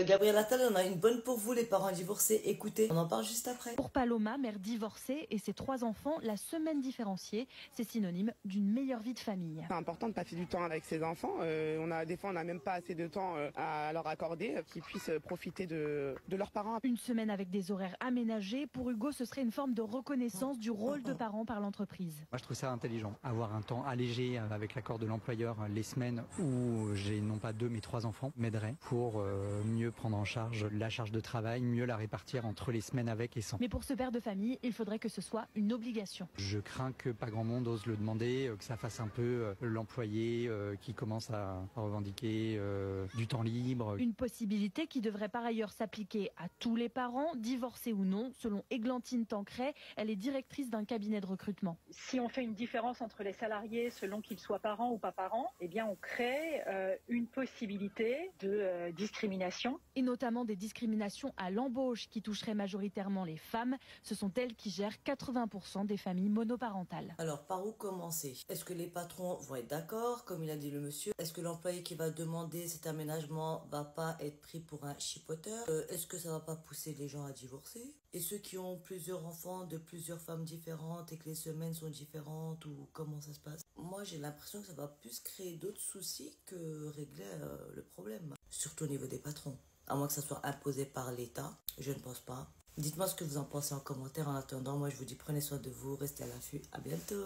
Gabriel Attal, on a une bonne pour vous, les parents divorcés. Écoutez, on en parle juste après. Pour Paloma, mère divorcée et ses 3 enfants, la semaine différenciée, c'est synonyme d'une meilleure vie de famille. C'est important de passer du temps avec ses enfants. Des fois, on n'a même pas assez de temps à leur accorder, qu'ils puissent profiter de leurs parents. Une semaine avec des horaires aménagés, pour Hugo, ce serait une forme de reconnaissance du rôle de parent par l'entreprise. Moi, je trouve ça intelligent. Avoir un temps allégé avec l'accord de l'employeur, les semaines où j'ai non pas 2 mais 3 enfants m'aiderait pour mieux prendre en charge la charge de travail, mieux la répartir entre les semaines avec et sans. Mais pour ce père de famille, il faudrait que ce soit une obligation. Je crains que pas grand monde ose le demander, que ça fasse un peu l'employé qui commence à revendiquer du temps libre. Une possibilité qui devrait par ailleurs s'appliquer à tous les parents, divorcés ou non, selon Églantine Tancret. Elle est directrice d'un cabinet de recrutement. Si on fait une différence entre les salariés selon qu'ils soient parents ou pas parents, eh bien on crée une possibilité de discrimination. Et notamment des discriminations à l'embauche qui toucheraient majoritairement les femmes. Ce sont elles qui gèrent 80% des familles monoparentales. Alors, par où commencer? Est-ce que les patrons vont être d'accord, comme il a dit le monsieur? Est-ce que l'employé qui va demander cet aménagement va pas être pris pour un chipoteur? Est-ce que ça va pas pousser les gens à divorcer? Et ceux qui ont plusieurs enfants de plusieurs femmes différentes et que les semaines sont différentes, ou comment ça se passe? Moi, j'ai l'impression que ça va plus créer d'autres soucis que régler le problème. Surtout au niveau des patrons. À moins que ça soit imposé par l'État, je ne pense pas. Dites-moi ce que vous en pensez en commentaire. En attendant, moi je vous dis prenez soin de vous, restez à l'affût. À bientôt.